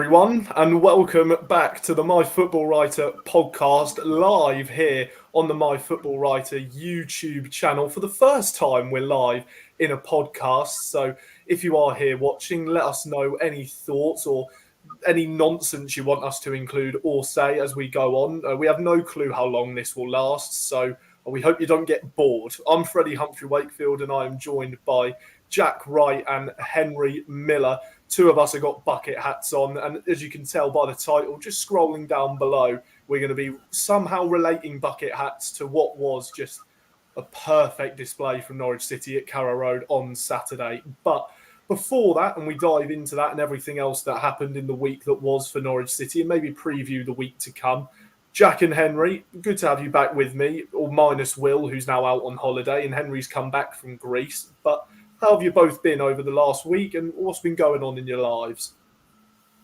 everyone, and welcome back to the MyFootballWriter podcast, live here on the MyFootballWriter YouTube channel. For the first time, we're live in a podcast. So if you are here watching, let us know any thoughts or any nonsense you want us to include or say as we go on. We have no clue how long this will last, so we hope you don't get bored. I'm Freddie Humphrey-Wakefield, and I am joined by Jack Wright and Henry Miller. Two of us have got bucket hats on, and as you can tell by the title, just scrolling down below, we're going to be somehow relating bucket hats to what was just a perfect display from Norwich City at Carrow Road on Saturday. But before that, and we dive into that and everything else that happened in the week that was for Norwich City, and maybe preview the week to come, Jack and Henry, good to have you back with me, or minus Will, who's now out on holiday, and Henry's come back from Greece. But how have you both been over the last week, and what's been going on in your lives?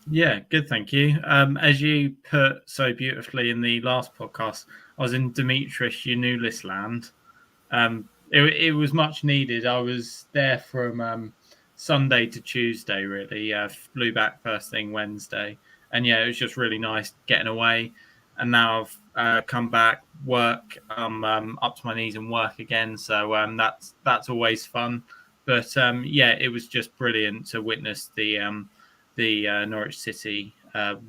Yeah, good, thank you. As you put so beautifully in the last podcast, I was in Demetrius Yanulis land. It was much needed. I was there from Sunday to Tuesday, really. Flew back first thing Wednesday. And yeah, it was just really nice getting away. And now I've come back, work. I'm up to my knees in work again. So that's always fun. But yeah, it was just brilliant to witness the Norwich City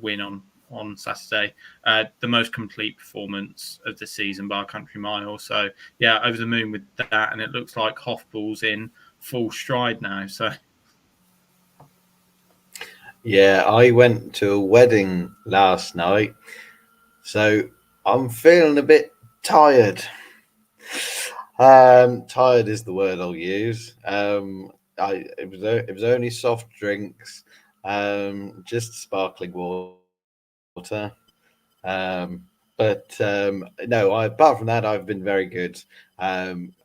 win on Saturday. The most complete performance of the season by a country mile. So yeah, over the moon with that, and it looks like Hofball's in full stride now. So yeah, I went to a wedding last night, so I'm feeling a bit tired. Tired is the word I'll use. It was only soft drinks, just sparkling water. But no, apart from that, I've been very good.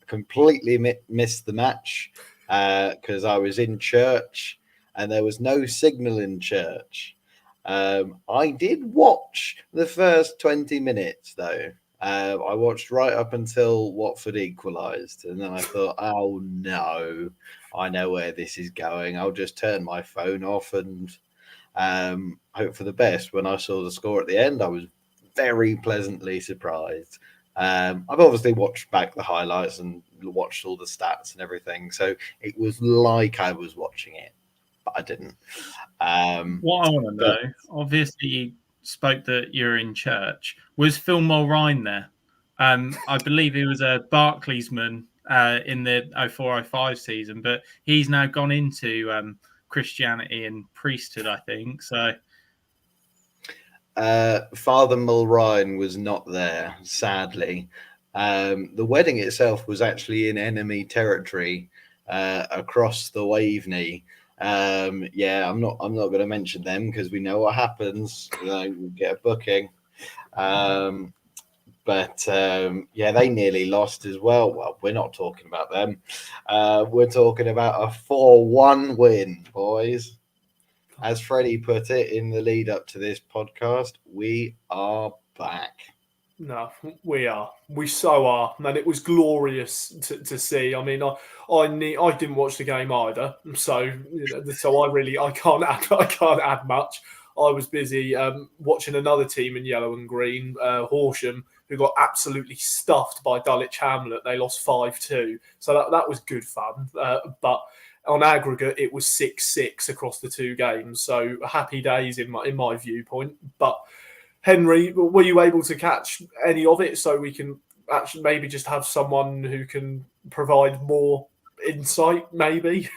Completely missed the match because I was in church and there was no signal in church. I did watch the first 20 minutes though. I watched right up until Watford equalised, and then I thought, oh no, I know where this is going. I'll just turn my phone off and hope for the best. When I saw the score at the end, I was very pleasantly surprised. I've obviously watched back the highlights and watched all the stats and everything, so it was like I was watching it, but I didn't. what I want to know, obviously you spoke that you're in church. Was Phil Mulrine there? I believe he was a Barclaysman in the 04-05 season, but he's now gone into Christianity and priesthood, I think. So Father Mulrine was not there, sadly. The wedding itself was actually in enemy territory across the Waveney. Yeah, I'm not going to mention them because we know what happens. We get a booking. But yeah, they nearly lost as well. Well, we're not talking about them. We're talking about a 4-1 win, boys. As Freddie put it in the lead up to this podcast, we are back. No, we are. We so are, and it was glorious to see. I mean, I didn't watch the game either, so I can't add much. I was busy watching another team in yellow and green, Horsham, who got absolutely stuffed by Dulwich Hamlet. They lost 5-2, so that was good fun. But on aggregate, it was 6-6 across the two games. So happy days in my viewpoint, but. Henry, were you able to catch any of it so we can actually maybe just have someone who can provide more insight, maybe?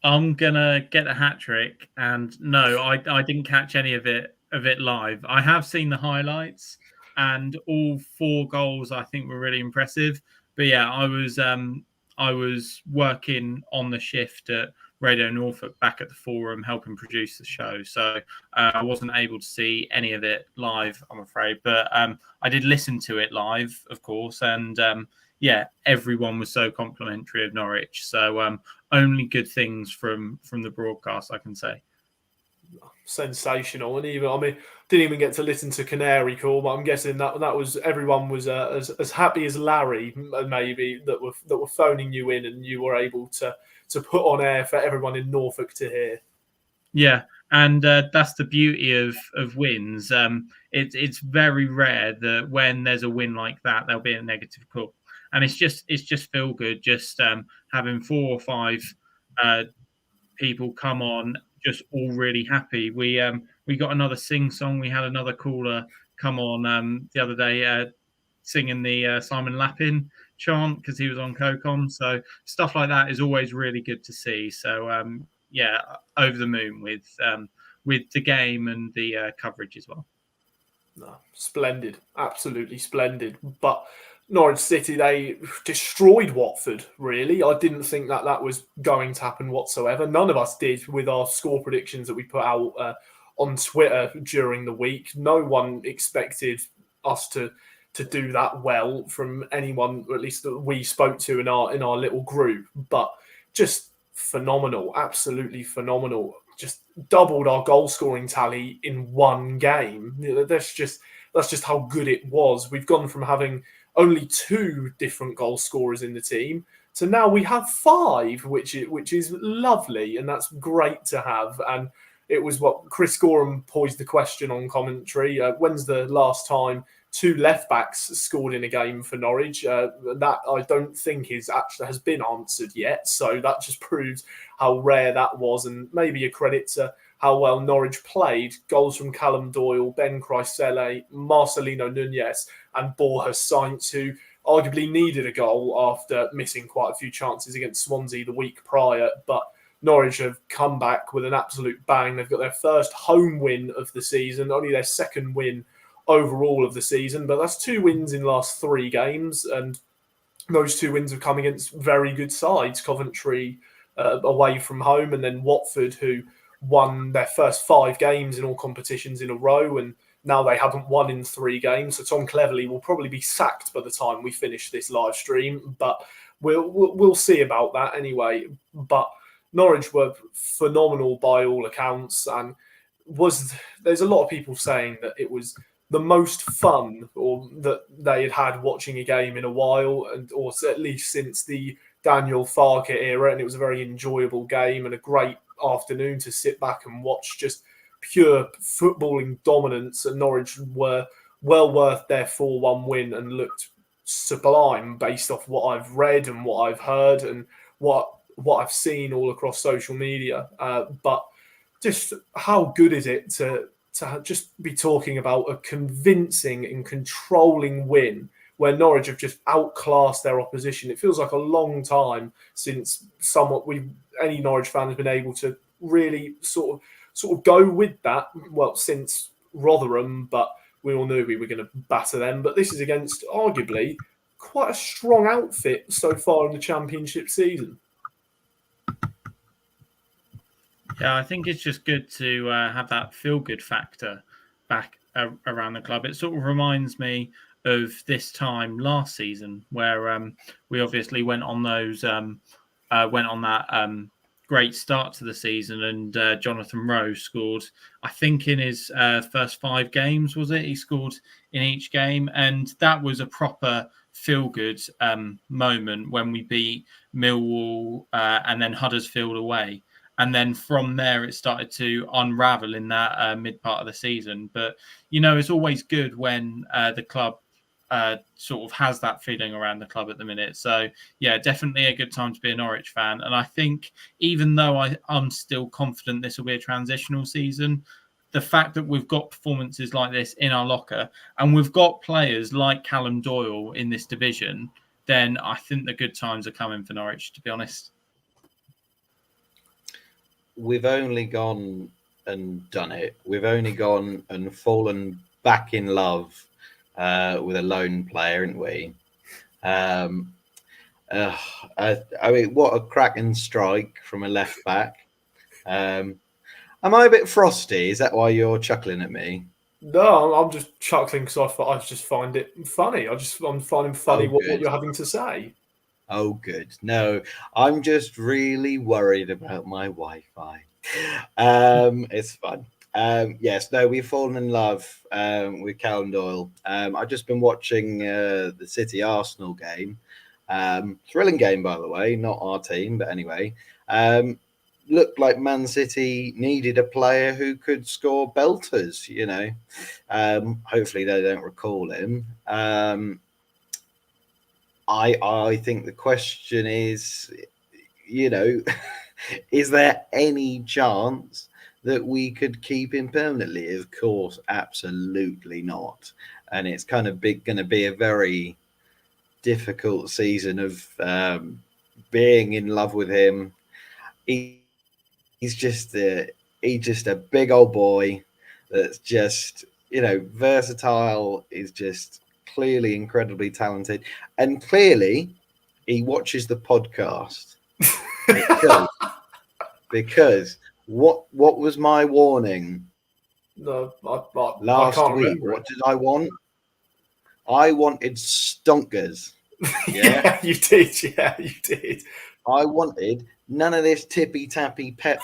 I'm gonna get a hat trick, and no, I didn't catch any of it live. I have seen the highlights, and all 4 goals I think were really impressive. But yeah, I was working on the shift at Radio Norfolk back at the Forum, helping produce the show. So I wasn't able to see any of it live, I'm afraid. But I did listen to it live, of course. And yeah, everyone was so complimentary of Norwich. So only good things from the broadcast, I can say. Sensational. And didn't even get to listen to Canary Call, but I'm guessing that was everyone was as happy as Larry, maybe, that were phoning you in and you were able to put on air for everyone in Norfolk to hear. Yeah, And that's the beauty of wins. It's very rare that when there's a win like that, there'll be a negative call, and it's just feel good. Just having 4 or 5 people come on, just all really happy. We got another sing song. We had another caller come on the other day singing the Simon Lappin chant because he was on CoCom. So stuff like that is always really good to see. So yeah, over the moon with the game and the coverage as well. No, splendid, absolutely splendid. But Norwich City, they destroyed Watford, really. I didn't think that was going to happen whatsoever. None of us did with our score predictions that we put out on Twitter during the week. No one expected us to do that well from anyone, or at least that we spoke to in our little group. But just phenomenal, absolutely phenomenal. Just doubled our goal scoring tally in one game. That's just how good it was. We've gone from having only 2 different goal scorers in the team to now we have 5, which is lovely, and that's great to have. And it was what Chris Gorham posed the question on commentary. When's the last time 2 left backs scored in a game for Norwich? That I don't think has been answered yet. So that just proves how rare that was, and maybe a credit to how well Norwich played. Goals from Callum Doyle, Ben Kreisele, Marcelino Nunez, and Borja Sainz, who arguably needed a goal after missing quite a few chances against Swansea the week prior. But Norwich have come back with an absolute bang. They've got their first home win of the season, only their second win overall of the season, but that's 2 wins in the last 3 games, and those 2 wins have come against very good sides. Coventry away from home, and then Watford, who won their first 5 games in all competitions in a row, and now they haven't won in 3 games. So Tom Cleverley will probably be sacked by the time we finish this live stream, but we'll see about that anyway. But Norwich were phenomenal by all accounts, and there's a lot of people saying that it was the most fun or that they had watching a game in a while, or at least since the Daniel Farke era, and it was a very enjoyable game and a great afternoon to sit back and watch just pure footballing dominance. And Norwich were well worth their 4-1 win and looked sublime based off what I've read and what I've heard and what I've seen all across social media. But just how good is it to just be talking about a convincing and controlling win where Norwich have just outclassed their opposition. It feels like a long time since any Norwich fan has been able to really sort of go with that. Well, since Rotherham, but we all knew we were going to batter them. But this is against arguably quite a strong outfit so far in the Championship season. Yeah, I think it's just good to have that feel-good factor back around the club. It sort of reminds me of this time last season where we obviously went on that great start to the season, and Jonathan Rowe scored, I think, in his first 5 games, was it? He scored in each game, and that was a proper feel-good moment when we beat Millwall and then Huddersfield away. And then from there, it started to unravel in that mid part of the season. But, it's always good when the club sort of has that feeling around the club at the minute. So, yeah, definitely a good time to be a Norwich fan. And I think even though I'm still confident this will be a transitional season, the fact that we've got performances like this in our locker and we've got players like Callum Doyle in this division, then I think the good times are coming for Norwich, to be honest. We've only gone and done it. We've only gone and fallen back in love with a lone player, haven't we? I mean, what a cracking strike from a left back. Am I a bit frosty? Is that why you're chuckling at me? No, I'm just chuckling because I just find it funny. I'm finding funny what you're having to say. Oh, good. No, I'm just really worried about my Wi-Fi. It's fun. Yes, no, we've fallen in love with Callum Doyle. I've just been watching the City Arsenal game. Thrilling game, by the way, not our team, but anyway. looked like Man City needed a player who could score belters. Hopefully they don't recall him. I think the question is, is there any chance that we could keep him permanently? Of course, absolutely not. And it's kind of going to be a very difficult season of being in love with him. He's just a big old boy that's just versatile. Is just clearly incredibly talented, and clearly he watches the podcast because what was my warning No, last I can't week? remember. What did I want? I wanted stonkers. Yeah, you did. Yeah, you did. I wanted none of this tippy tappy pep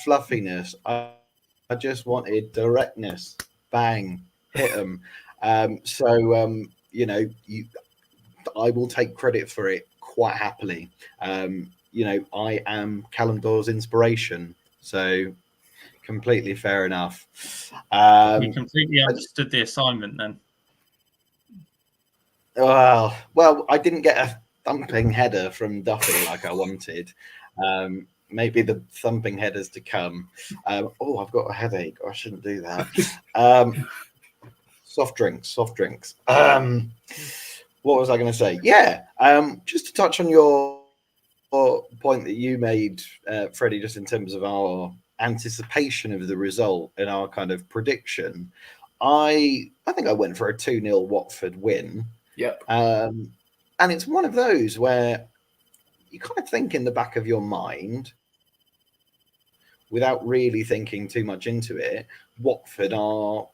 fluffiness. I just wanted directness. Bang, hit them. I will take credit for it quite happily. I am Callum Doyle's inspiration, so completely fair enough. You completely understood the assignment then. Well, I didn't get a thumping header from Duffy like I wanted. Maybe the thumping headers to come. I've got a headache. I shouldn't do that. Soft drinks. What was I going to say? Yeah, just to touch on your point that you made, Freddie, just in terms of our anticipation of the result and our kind of prediction. I think I went for a 2-0 Watford win. Yep. And it's one of those where you kind of think in the back of your mind, without really thinking too much into it, Watford are,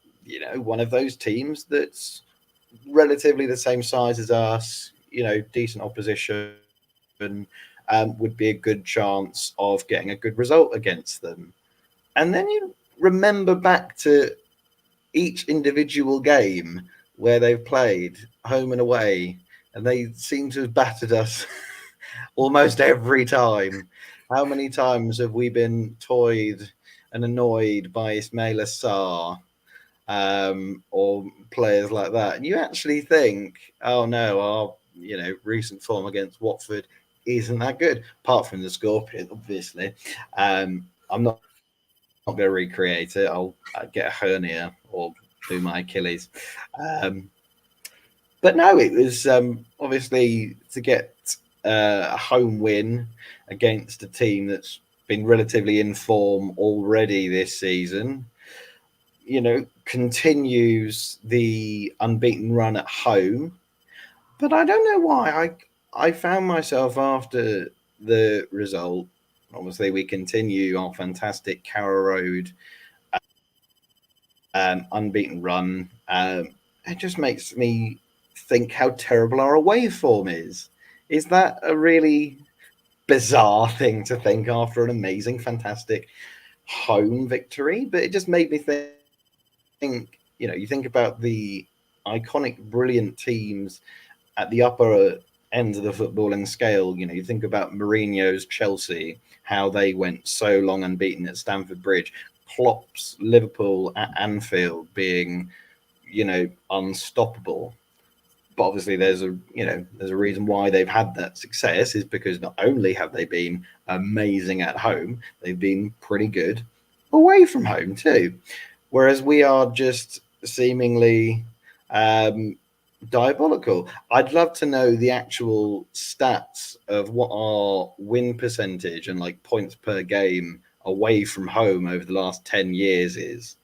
one of those teams that's relatively the same size as us, decent opposition, and would be a good chance of getting a good result against them. And then you remember back to each individual game where they've played home and away, and they seem to have battered us almost every time. How many times have we been toyed and annoyed by Ismail Assar or players like that? And you actually think, oh no, our recent form against Watford isn't that good, apart from the Scorpion, obviously. I'm not going to recreate it. I'll get a hernia or do my Achilles. But no, it was obviously to get a home win against a team that's been relatively in form already this season. Continues the unbeaten run at home. But I don't know why. I found myself after the result. Obviously, we continue our fantastic Carrow Road unbeaten run. It just makes me think how terrible our away form is. Is that a really bizarre thing to think after an amazing, fantastic home victory? But it just made me think, you think about the iconic, brilliant teams at the upper end of the footballing scale. You think about Mourinho's Chelsea, how they went so long unbeaten at Stamford Bridge. Klopp's Liverpool at Anfield being, unstoppable. But obviously, there's a reason why they've had that success is because not only have they been amazing at home, they've been pretty good away from home too. Whereas we are just seemingly diabolical. I'd love to know the actual stats of what our win percentage and like points per game away from home over the last 10 years is.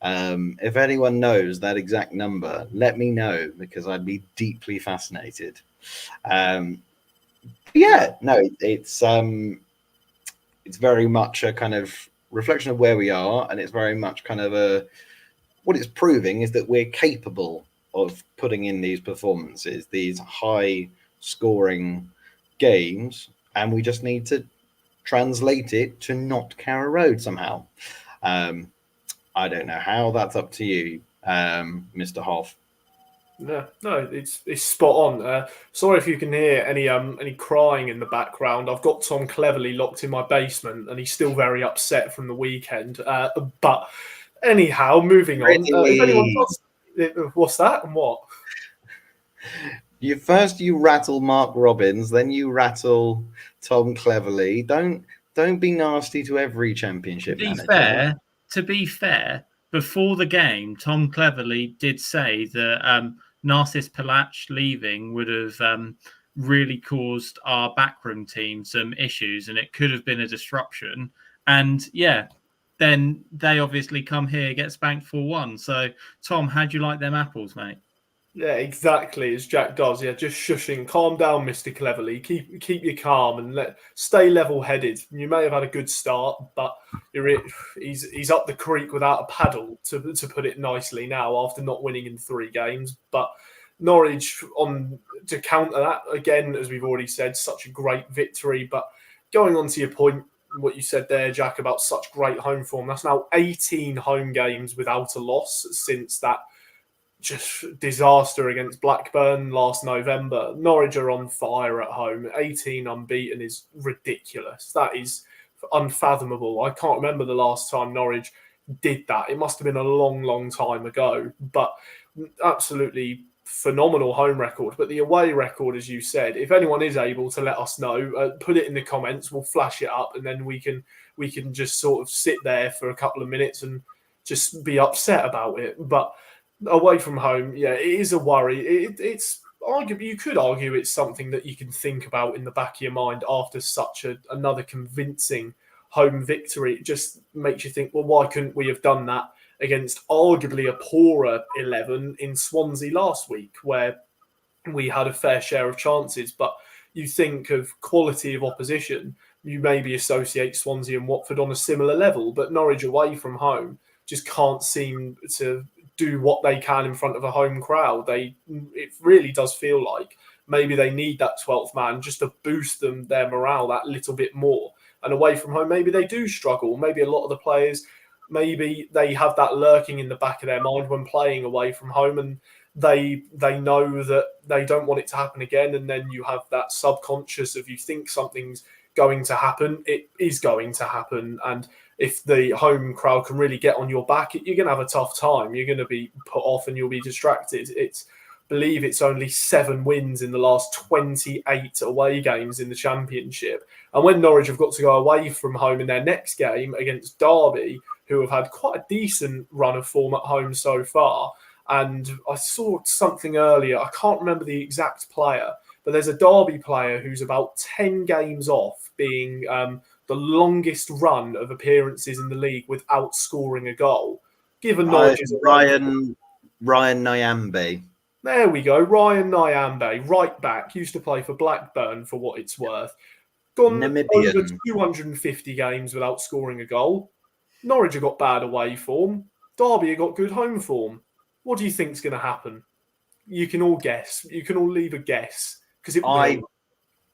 If anyone knows that exact number, let me know because I'd be deeply fascinated. It's very much a kind of reflection of where we are, and it's very much kind of what it's proving is that we're capable of putting in these performances, these high scoring games, and we just need to translate it to not Carrow Road somehow. I don't know how. That's up to you, Mr. Hoff. Yeah, no, it's spot on. Sorry if you can hear any crying in the background. I've got Tom Cleverley locked in my basement, and he's still very upset from the weekend. But anyhow, moving on. If anyone does, what's that and what? You rattle Mark Robbins, then you rattle Tom Cleverley. Don't be nasty to every Championship manager. To be fair, before the game, Tom Cleverley did say that Narcis Palach leaving would have really caused our backroom team some issues, and it could have been a disruption. And yeah, then they obviously come here, get spanked 4-1. So, Tom, how'd you like them apples, mate? Yeah, exactly as Jack does. Yeah, just shushing. Calm down, Mr. Cleverley. Keep you calm and stay level-headed. You may have had a good start, but he's up the creek without a paddle, to put it nicely now, after not winning in 3 games. But Norwich, to counter that, again, as we've already said, such a great victory. But going on to your point, what you said there, Jack, about such great home form, that's now 18 home games without a loss since that just disaster against Blackburn last November. Norwich are on fire at home. 18 unbeaten is ridiculous. That is unfathomable. I can't remember the last time Norwich did that. It must have been a long, long time ago. But absolutely phenomenal home record. But the away record, as you said, if anyone is able to let us know, put it in the comments. We'll flash it up, and then we can just sort of sit there for a couple of minutes and just be upset about it. But away from home, yeah, it is a worry. It's arguably, you could argue it's something that you can think about in the back of your mind after such another convincing home victory. It just makes you think, well, why couldn't we have done that against arguably a poorer 11 in Swansea last week, where we had a fair share of chances? But you think of quality of opposition, you maybe associate Swansea and Watford on a similar level, but Norwich away from home just can't seem to do what they can in front of a home crowd. It really does feel like maybe they need that 12th man just to boost their morale that little bit more. And away from home, maybe they do struggle. Maybe a lot of the players, maybe they have that lurking in the back of their mind when playing away from home, and they know that they don't want it to happen again. And then you have that subconscious of, you think something's going to happen, it is going to happen. And if the home crowd can really get on your back, you're going to have a tough time. You're going to be put off and you'll be distracted. I believe it's only 7 wins in the last 28 away games in the Championship. And when Norwich have got to go away from home in their next game against Derby, who have had quite a decent run of form at home so far, and I saw something earlier, I can't remember the exact player, but there's a Derby player who's about 10 games off being the longest run of appearances in the league without scoring a goal. Given Norwich's Ryan Nyambe. There we go. Ryan Nyambe, right back, used to play for Blackburn, for what it's worth. Gone Namibian. over 250 games without scoring a goal. Norwich have got bad away form. Derby have got good home form. What do you think is going to happen? You can all guess. You can all leave a guess, because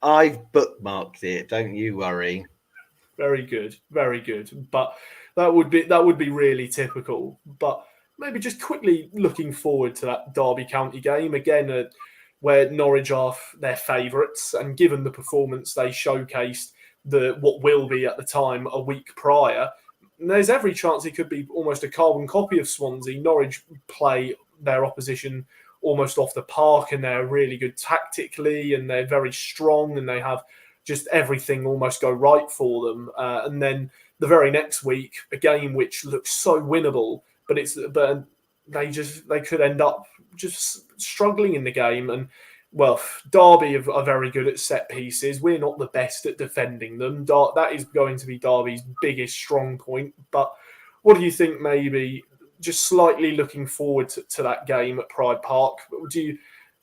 I've bookmarked it. Don't you worry. Very good, very good. But that would be really typical. But maybe just quickly looking forward to that Derby County game again, where Norwich are their favourites, and given the performance they showcased, what will be at the time a week prior, there's every chance it could be almost a carbon copy of Swansea. Norwich play their opposition almost off the park, and they're really good tactically, and they're very strong, and they have just everything almost go right for them. And then the very next week, a game which looks so winnable, but they could end up just struggling in the game. And well, Derby are very good at set pieces. We're not the best at defending them. That is going to be Derby's biggest strong point. But what do you think, maybe just slightly looking forward to that game at Pride Park? Do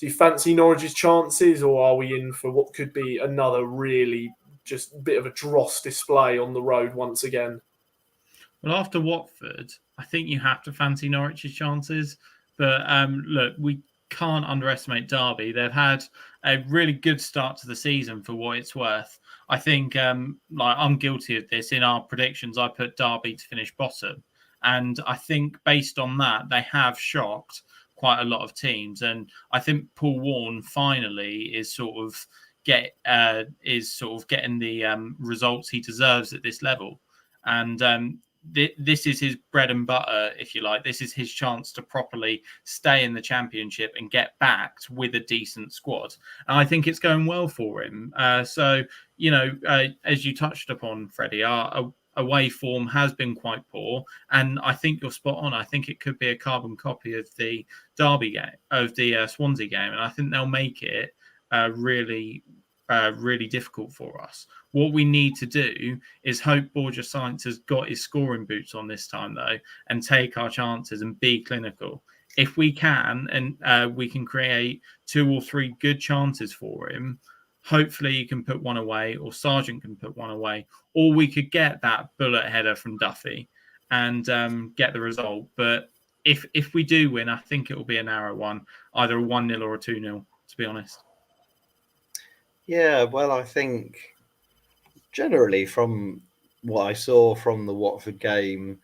you fancy Norwich's chances, or are we in for what could be another really just bit of a dross display on the road once again? Well, after Watford, I think you have to fancy Norwich's chances. But look, we can't underestimate Derby. They've had a really good start to the season, for what it's worth. I think I'm guilty of this. In our predictions, I put Derby to finish bottom. And I think based on that, they have shocked. quite a lot of teams. And I think Paul Warne finally is sort of getting the results he deserves at this level. And this is his bread and butter, if you like. This is his chance to properly stay in the Championship and get backed with a decent squad. And I think it's going well for him. So, as you touched upon, Freddie, our away form has been quite poor. And I think you're spot on. I think it could be a carbon copy of the Derby game, of the Swansea game. And I think they'll make it really difficult for us. What we need to do is hope Borja Sainz has got his scoring boots on this time, though, and take our chances and be clinical. If we can, and we can create 2 or 3 good chances for him, hopefully he can put one away, or Sargent can put one away, or we could get that bullet header from Duffy and get the result. But if we do win, I think it will be a narrow one, either a 1-0 or a 2-0, to be honest. Yeah, well, I think generally from what I saw from the Watford game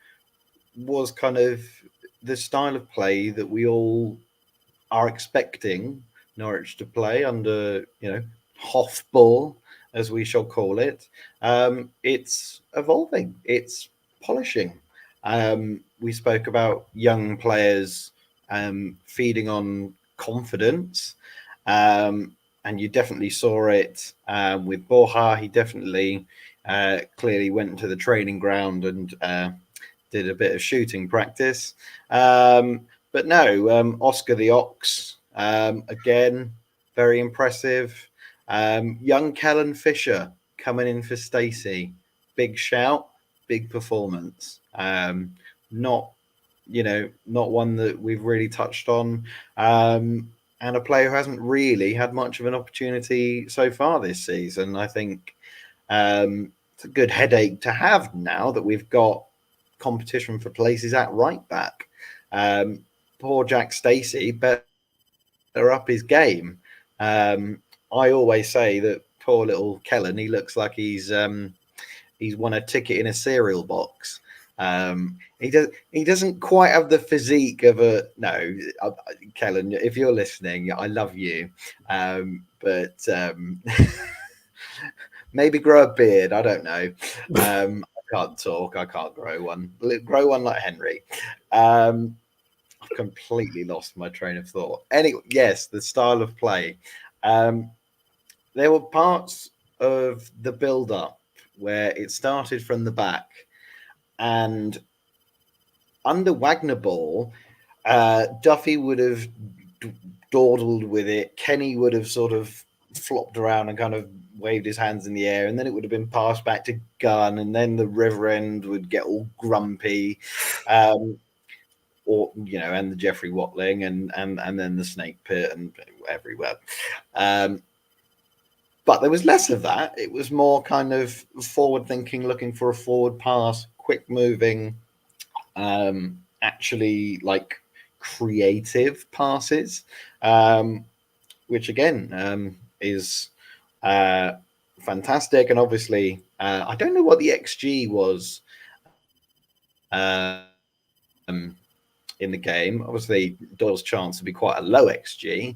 was kind of the style of play that we all are expecting Norwich to play under, Hofball, as we shall call it. It's evolving. It's polishing. We spoke about young players feeding on confidence. And you definitely saw it with Borja. He definitely clearly went to the training ground and did a bit of shooting practice. But no, Oscar the Ox, again, very impressive. Young Kellen Fisher coming in for Stacey. Big shout, big performance. Not one that we've really touched on. And a player who hasn't really had much of an opportunity so far this season. I think it's a good headache to have now that we've got competition for places at right back. Poor Jack Stacey better up his game. I always say that poor little Kellen, he looks like he's won a ticket in a cereal box. He doesn't quite have the physique of Kellen, if you're listening, I love you. But maybe grow a beard. I don't know. I can't talk. I can't grow one. Grow one like Henry. I've completely lost my train of thought. Anyway, yes, the style of play. There were parts of the build-up where it started from the back. And under Wagner ball, Duffy would have dawdled with it. Kenny would have sort of flopped around and kind of waved his hands in the air, and then it would have been passed back to Gunn, and then the river end would get all grumpy, and the Jeffrey Watling, and then the snake pit and everywhere. But there was less of that. It was more kind of forward thinking, looking for a forward pass, quick moving, actually like creative passes, which again is fantastic. And obviously, I don't know what the XG was in the game. Obviously, Doyle's chance would be quite a low XG.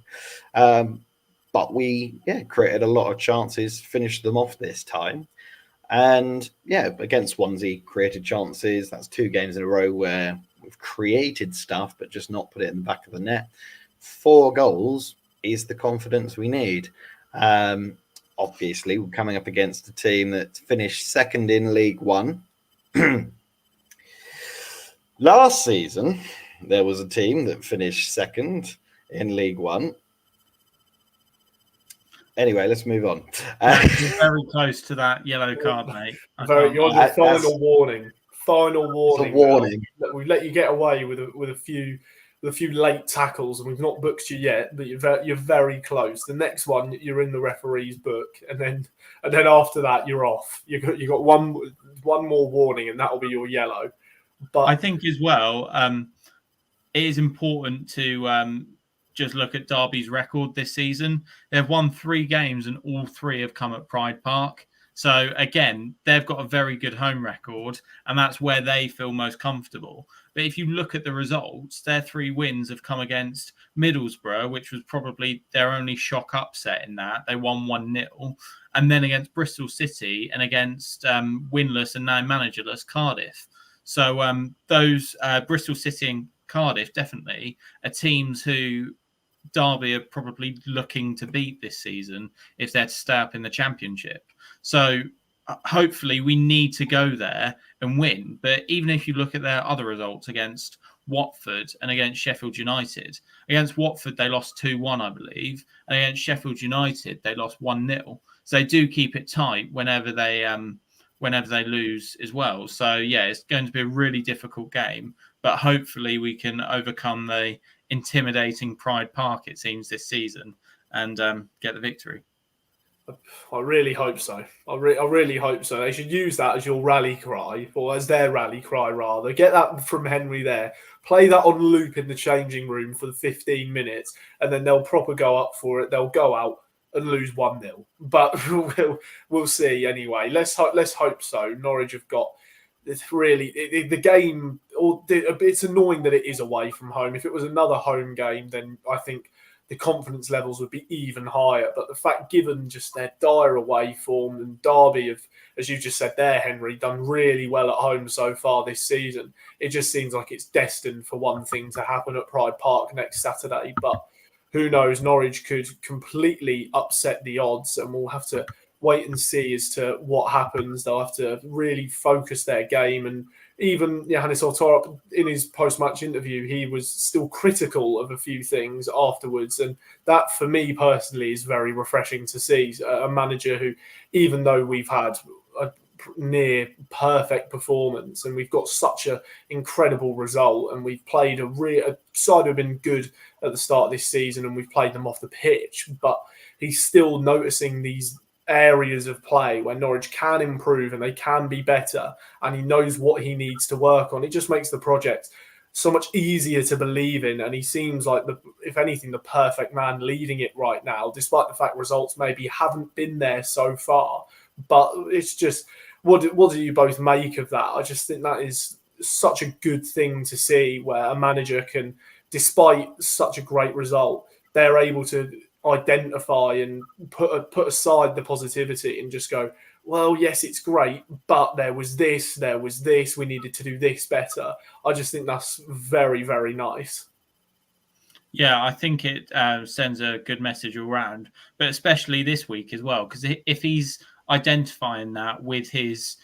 But we created a lot of chances, finished them off this time. And against Swansea, created chances. That's 2 games in a row where we've created stuff, but just not put it in the back of the net. 4 goals is the confidence we need. Obviously, we're coming up against a team that finished second in League One. Last season, there was a team that finished second in League One. Anyway, let's move on. Very close to that yellow card, mate. Your final warning. Final warning. It's a warning. We let you get away with a few late tackles, and we've not booked you yet, but you're very close. The next one, you're in the referee's book, and then after that, you're off. You got one more warning, and that will be your yellow. But I think as well, it is important to just look at Derby's record this season. They've won 3 games, and all 3 have come at Pride Park. So again, they've got a very good home record, and that's where they feel most comfortable. But if you look at the results, their 3 wins have come against Middlesbrough, which was probably their only shock upset in that. They won 1-0. And then against Bristol City and against winless and now managerless Cardiff. So those Bristol City and Cardiff definitely are teams who Derby are probably looking to beat this season if they're to stay up in the Championship. So hopefully we need to go there and win. But even if you look at their other results against Watford and against Sheffield United, against Watford they lost 2-1, I believe, and against Sheffield United they lost 1-0. So they do keep it tight whenever they lose as well. So yeah, it's going to be a really difficult game, but hopefully we can overcome the intimidating Pride Park, it seems, this season and get the victory. I really hope so. I really hope so. They should use that as your rally cry, or as their rally cry, rather. Get that from Henry there. Play that on loop in the changing room for the 15 minutes, and then they'll proper go up for it. They'll go out and lose 1-0. But we'll see anyway. Let's hope so. Norwich have got it's really the game. It's annoying that it is away from home. If it was another home game, then I think the confidence levels would be even higher. But the fact, given just their dire away form, and Derby have, as you just said there, Henry, done really well at home so far this season, it just seems like it's destined for one thing to happen at Pride Park next Saturday. But who knows? Norwich could completely upset the odds, and we'll have to wait and see as to what happens. They'll have to really focus their game. And even Johannes THORUP, in his post-match interview, he was still critical of a few things afterwards. And that, for me personally, is very refreshing to see. A manager who, even though we've had a near perfect performance and we've got such an incredible result, and we've played a side who have been good at the start of this season, and we've played them off the pitch, but he's still noticing these areas of play where Norwich can improve and they can be better, and he knows what he needs to work on. It just makes the project so much easier to believe in, and he seems like, if anything, the perfect man leading it right now, despite the fact results maybe haven't been there so far. But it's just, what do you both make of that? I just think that is such a good thing to see, where a manager can, despite such a great result, they're able to identify and put aside the positivity and just go, well, yes, it's great, but there was this, we needed to do this better. I just think that's very, very nice. Yeah, I think it sends a good message all round, but especially this week as well, because if he's identifying that with his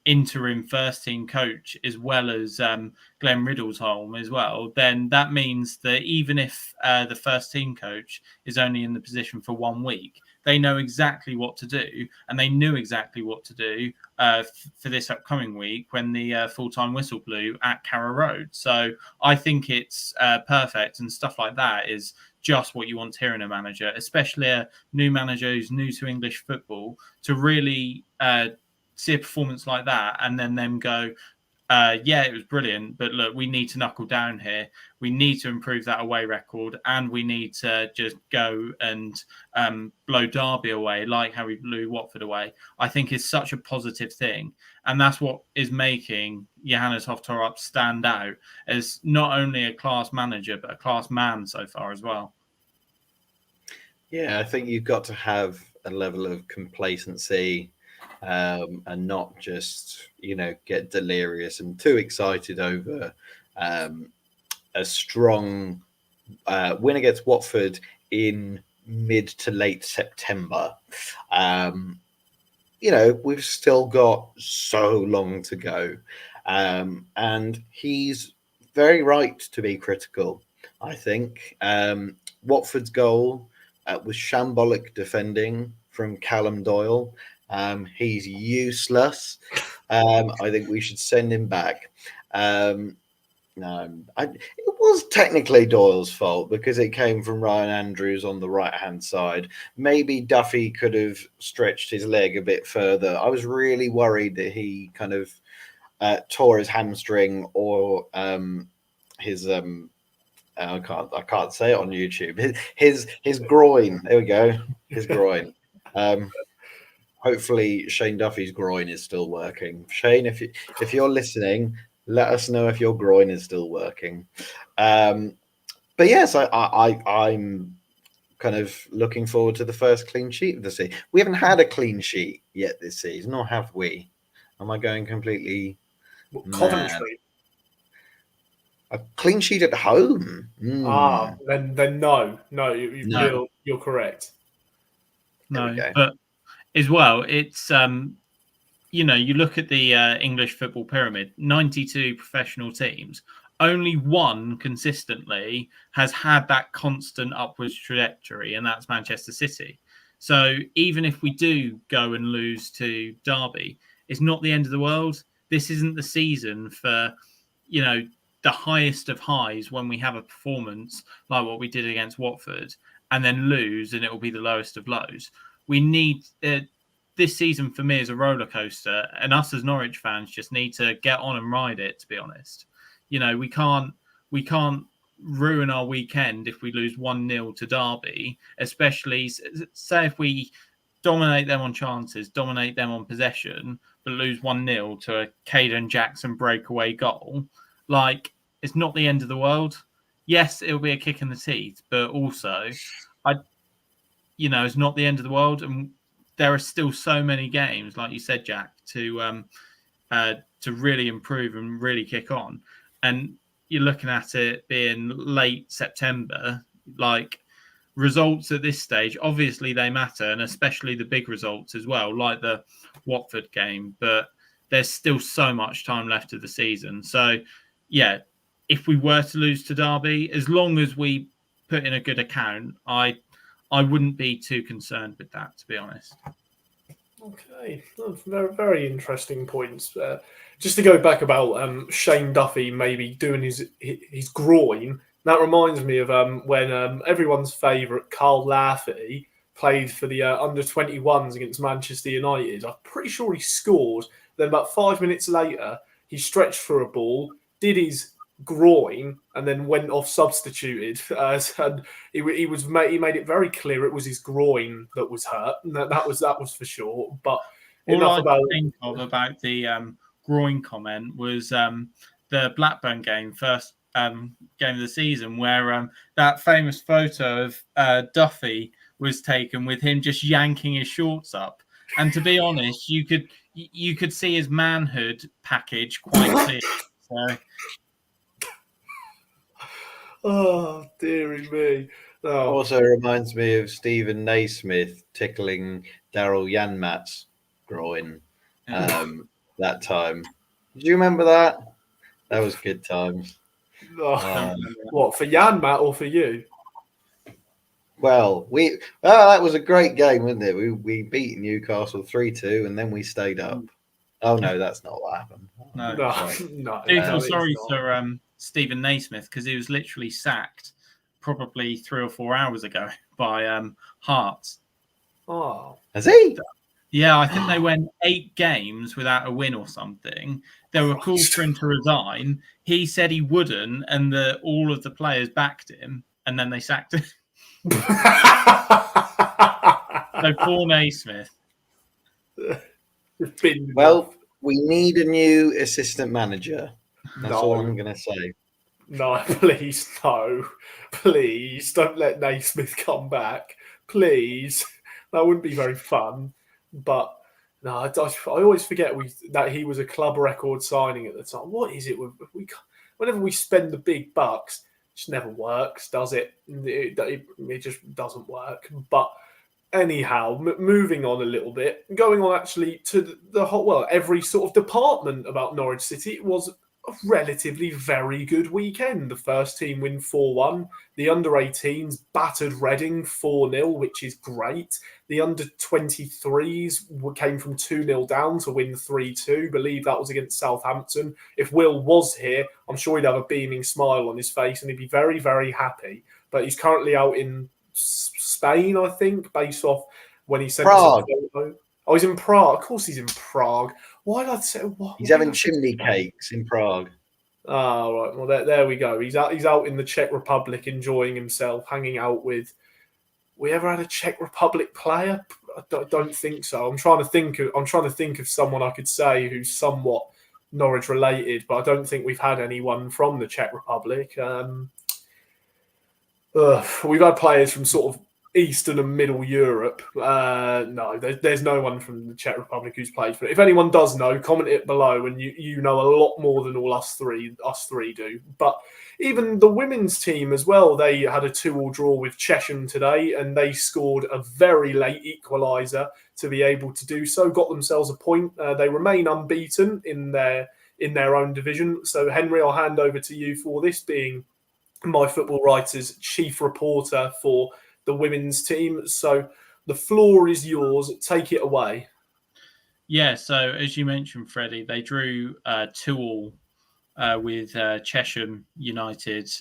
interim first team coach as well as Glenn Riddlesholme as well, then that means that even if the first team coach is only in the position for 1 week, they know exactly what to do, and they knew exactly what to do for this upcoming week when the full-time whistle blew at Carrow Road. So I think it's perfect, and stuff like that is just what you want to hear in a manager, especially a new manager who's new to English football, to really see a performance like that and then them go, yeah, it was brilliant, but look, we need to knuckle down here. We need to improve that away record, and we need to just go and blow Derby away like how we blew Watford away. I think is such a positive thing, and that's what is making Johannes THORUP stand out as not only a class manager but a class man so far as well. Yeah, I think you've got to have a level of complacency and not just, get delirious and too excited over a strong win against Watford in mid to late September. We've still got so long to go. And he's very right to be critical, I think. Watford's goal was shambolic defending from Callum Doyle. He's useless. I think we should send him back. No, it was technically Doyle's fault because it came from Ryan Andrews on the right-hand side. Maybe Duffy could have stretched his leg a bit further. I was really worried that he kind of tore his hamstring or his I can't say it on YouTube. His groin. There we go. His groin. hopefully Shane Duffy's groin is still working. Shane, if you're listening, let us know if your groin is still working. But yes, I'm kind of looking forward to the first clean sheet of the season. We haven't had a clean sheet yet this season, or have we? Am I going completely mad? Coventry. A clean sheet at home? Then no, you're correct. No, but as well, it's you look at the English football pyramid, 92 professional teams. Only one consistently has had that constant upwards trajectory, and that's Manchester City. So even if we do go and lose to Derby, it's not the end of the world. This isn't the season for, the highest of highs when we have a performance like what we did against Watford and then lose, and it will be the lowest of lows. We need this season for me is a roller coaster, and us as Norwich fans just need to get on and ride it. To be honest, we can't ruin our weekend if we lose 1-0 to Derby, especially say if we dominate them on chances, dominate them on possession, but lose 1-0 to a Caden Jackson breakaway goal. Like, it's not the end of the world. Yes, it'll be a kick in the teeth, but also, it's not the end of the world, and there are still so many games, like you said, Jack, to really improve and really kick on. And you're looking at it being late September, like results at this stage, obviously they matter, and especially the big results as well, like the Watford game, but there's still so much time left of the season. So, yeah, if we were to lose to Derby, as long as we put in a good account, I wouldn't be too concerned with that, to be honest. Okay, that's very, very interesting points. Just to go back about Shane Duffy maybe doing his groin, that reminds me of when everyone's favourite Carl Lafferty played for the under-21s against Manchester United. I'm pretty sure he scored. Then about 5 minutes later, he stretched for a ball, did his groin, and then went off substituted. And he made it very clear it was his groin that was hurt. That was for sure. But all I can think of about the groin comment was the Blackburn game, first game of the season, where that famous photo of Duffy was taken with him just yanking his shorts up. And to be honest, you could see his manhood package quite clearly. So. Oh, dearie me. Oh. Also reminds me of Stephen Naismith tickling Daryl Janmat's groin that time. Did you remember that? That was good times. What, for Janmat or for you? Well, that was a great game, wasn't it? We beat Newcastle 3-2 and then we stayed up. Oh no, that's not what happened. No. I feel sorry for Stephen Naismith because he was literally sacked probably 3 or 4 hours ago by Hearts. Oh, has he? Yeah, I think they went 8 games without a win or something. There were calls for him to resign. He said he wouldn't, and all of the players backed him, and then they sacked him. So poor Naismith. Well, we need a new assistant manager. That's all I'm going to say. No, please, no. Please, don't let Naismith come back. Please. That wouldn't be very fun. But, no, I always forget that he was a club record signing at the time. What is it? Whenever we spend the big bucks, it just never works, does it? It just doesn't work. But anyhow, moving on a little bit, going on actually to the whole, well, every sort of department about Norwich City, it was a relatively very good weekend. The first team win 4-1. The under-18s battered Reading 4-0, which is great. The under-23s came from 2-0 down to win 3-2. Believe that was against Southampton. If Will was here, I'm sure he'd have a beaming smile on his face and he'd be very, very happy. But he's currently out in Spain, I think, based off when he sent Prague. Oh, he's in Prague. Of course he's in Prague. Why did I say what? He's having chimney cakes in Prague. Oh, right. Well, there we go. He's out in the Czech Republic enjoying himself, hanging out with... We ever had a Czech Republic player? don't think so. I'm trying to think of someone I could say who's somewhat Norwich related, but I don't think we've had anyone from the Czech Republic. We've had players from sort of Eastern and Middle Europe. No, there's no one from the Czech Republic who's played for it. If anyone does know, comment it below, and you know a lot more than all us three do. But even the women's team as well, they had a 2-2 draw with Chesham today, and they scored a very late equaliser to be able to do so. Got themselves a point. They remain unbeaten in their own division. So Henry, I'll hand over to you for this, being MyFootballWriter's chief reporter for the women's team. So the floor is yours. Take it away. Yeah, so as you mentioned, Freddie, they drew 2-2 with Chesham United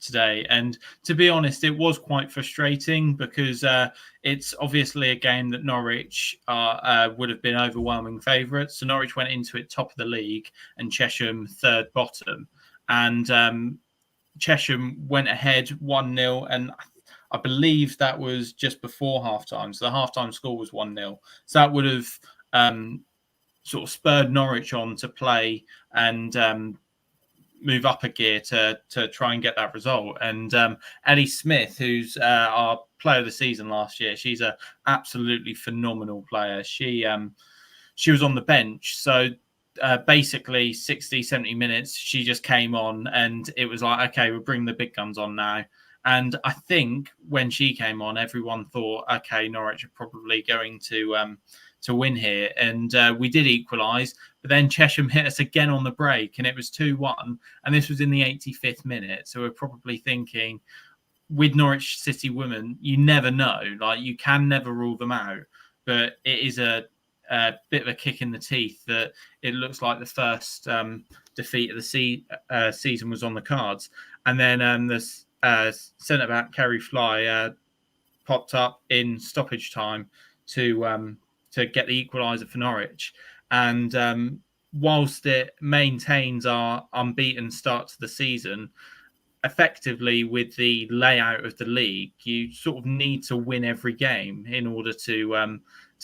today. And to be honest, it was quite frustrating because it's obviously a game that Norwich would have been overwhelming favourites. So Norwich went into it top of the league and Chesham third bottom. And Chesham went ahead 1-0, and I believe that was just before halftime. So the halftime score was 1-0. So that would have sort of spurred Norwich on to play and move up a gear to try and get that result. And Ellie Smith, who's our player of the season last year, she's an absolutely phenomenal player. She was on the bench. So basically 60, 70 minutes, she just came on and it was like, okay, we'll bring the big guns on now. And I think when she came on, everyone thought, okay, Norwich are probably going to win here. And we did equalise, but then Chesham hit us again on the break and it was 2-1. And this was in the 85th minute. So we're probably thinking, with Norwich City women, you never know. Like, you can never rule them out. But it is a bit of a kick in the teeth that it looks like the first defeat of the season was on the cards. And then the centre-back, Kerry Fly, popped up in stoppage time to get the equaliser for Norwich. And whilst it maintains our unbeaten start to the season, effectively with the layout of the league, you sort of need to win every game in order to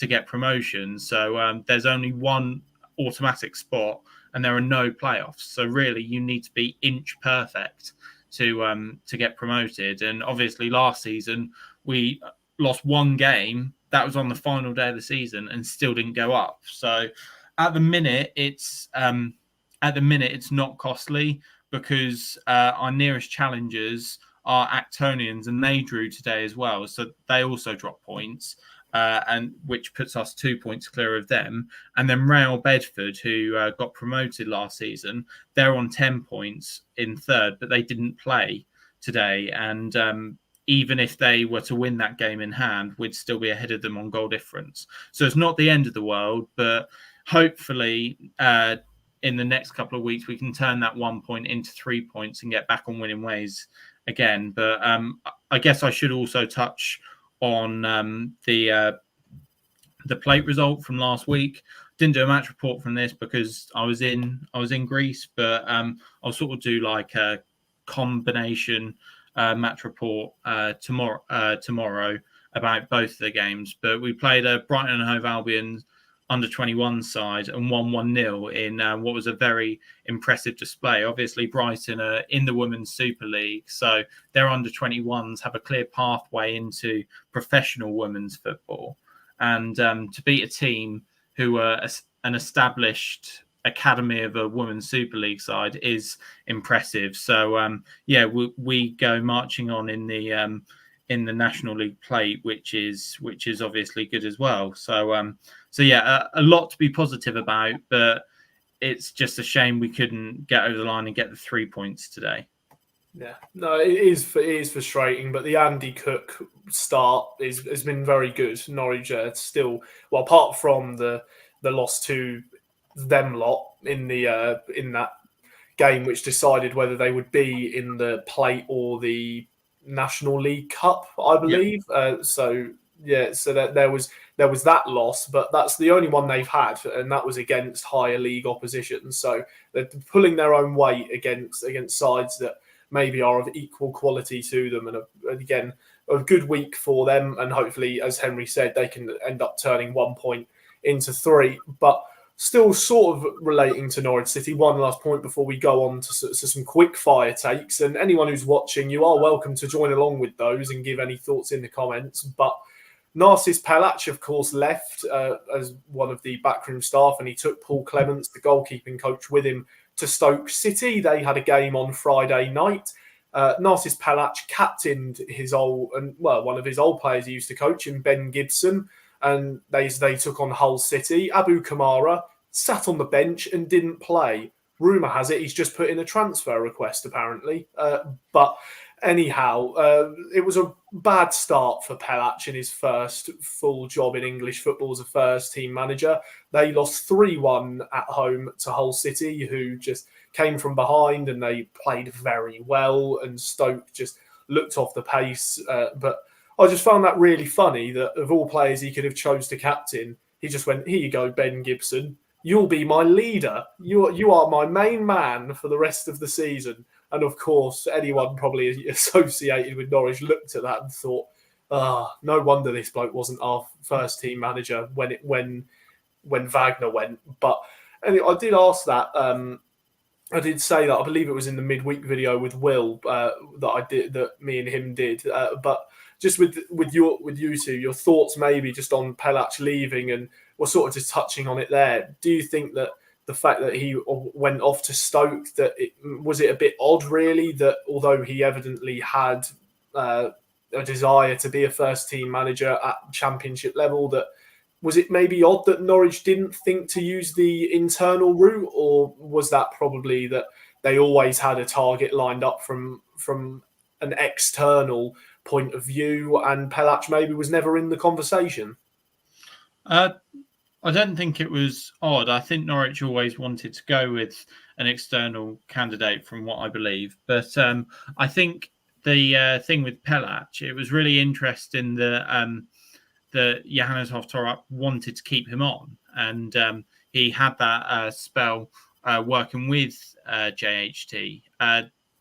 get promotion. So there's only one automatic spot and there are no playoffs. So really you need to be inch perfect to get promoted. And obviously last season we lost one game that was on the final day of the season and still didn't go up. So at the minute it's not costly because our nearest challengers are Actonians and they drew today as well. So they also dropped points. And which puts us 2 points clear of them. And then Real Bedford, who got promoted last season, they're on 10 points in third, but they didn't play today. And even if they were to win that game in hand, we'd still be ahead of them on goal difference. So it's not the end of the world, but hopefully in the next couple of weeks, we can turn that 1 point into 3 points and get back on winning ways again. But I guess I should also touch on the plate result from last week. Didn't do a match report from this because I was in Greece, but I'll sort of do like a combination match report tomorrow about both of the games. But we played a Brighton and Hove Albion under-21 side and won 1-0 in what was a very impressive display. Obviously, Brighton are in the Women's Super League, so their under-21s have a clear pathway into professional women's football. And to beat a team who are an established academy of a Women's Super League side is impressive. So, we go marching on in the National League plate, which is obviously good as well. So a lot to be positive about, but it's just a shame we couldn't get over the line and get the 3 points today. Yeah, no, it is frustrating, but the Andy Cook start has been very good. Norwich still, well, apart from the loss to them lot in that game, which decided whether they would be in the plate or the National League Cup, I believe. Yep. So that there was that loss, but that's the only one they've had, and that was against higher league opposition. So they're pulling their own weight against sides that maybe are of equal quality to them. And again, a good week for them, and hopefully, as Henry said, they can end up turning 1 point into 3. But still sort of relating to Norwich City, one last point before we go on to some quick fire takes. And anyone who's watching, you are welcome to join along with those and give any thoughts in the comments. But Narcis Palac, of course, left as one of the backroom staff, and he took Paul Clements, the goalkeeping coach, with him to Stoke City. They had a game on Friday night. Narcis Palac captained one of his old players he used to coach, in Ben Gibson, and they took on Hull City. Abu Kamara sat on the bench and didn't play. Rumour has it he's just put in a transfer request, apparently. But anyhow, it was a bad start for Palac in his first full job in English football as a first-team manager. They lost 3-1 at home to Hull City, who just came from behind, and they played very well, and Stoke just looked off the pace. But I just found that really funny that of all players he could have chose to captain, he just went, "Here you go, Ben Gibson. You'll be my leader. You are my main man for the rest of the season." And of course, anyone probably associated with Norwich looked at that and thought, no wonder this bloke wasn't our first team manager when Wagner went. But anyway, I did ask that. I did say that. I believe it was in the midweek video with Will that me and him did. But just with you two, your thoughts maybe just on Palac leaving, and we're sort of just touching on it there. Do you think that the fact that he went off to Stoke, was it a bit odd, really, that although he evidently had a desire to be a first-team manager at championship level, that was it maybe odd that Norwich didn't think to use the internal route, or was that probably that they always had a target lined up from an external point of view, and Palac maybe was never in the conversation? I don't think it was odd. I think Norwich always wanted to go with an external candidate, from what I believe. But I think the thing with Palac, it was really interesting that Johannes THORUP wanted to keep him on, and he had that spell working with JHT.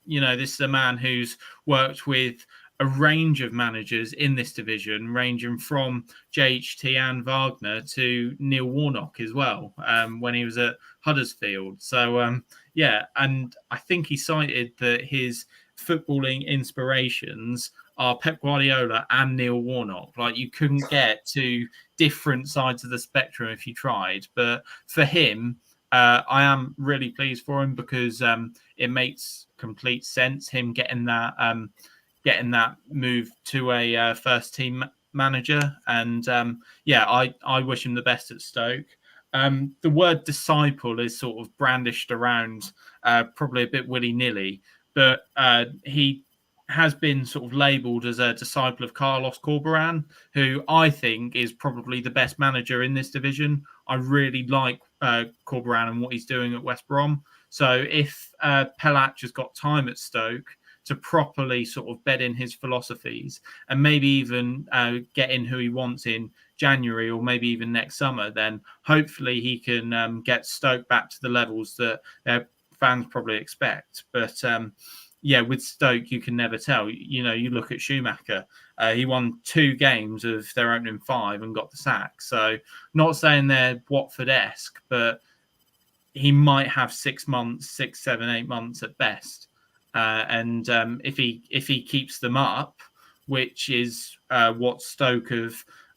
This is a man who's worked with a range of managers in this division, ranging from JHT and Wagner to Neil Warnock as well, when he was at Huddersfield. So, and I think he cited that his footballing inspirations are Pep Guardiola and Neil Warnock. Like, you couldn't get to different sides of the spectrum if you tried. But for him, I am really pleased for him, because it makes complete sense, him getting that move to a first team manager. And I wish him the best at Stoke. The word disciple is sort of brandished around probably a bit willy-nilly, but he has been sort of labelled as a disciple of Carlos Corberán, who I think is probably the best manager in this division. I really like Corberán and what he's doing at West Brom. So if Palac has got time at Stoke to properly sort of bed in his philosophies, and maybe even get in who he wants in January, or maybe even next summer, then hopefully he can get Stoke back to the levels that their fans probably expect. But with Stoke, you can never tell. You look at Schumacher. He won 2 games of their opening 5 and got the sack. So not saying they're Watford-esque, but he might have 6 months, 6, 7, 8 months at best. And if he keeps them up, which is what Stoke have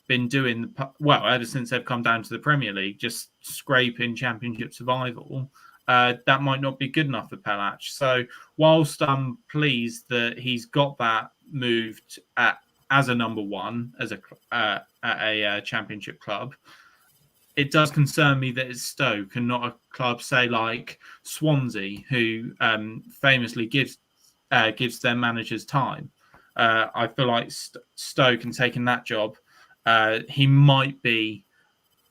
been doing, ever since they've come down to the Premier League, just scraping Championship survival, that might not be good enough for Palac. So whilst I'm pleased that he's got that moved as a number one at a Championship club, it does concern me that it's Stoke and not a club, say, like Swansea, who famously gives their managers time. I feel like Stoke, and taking that job, he might be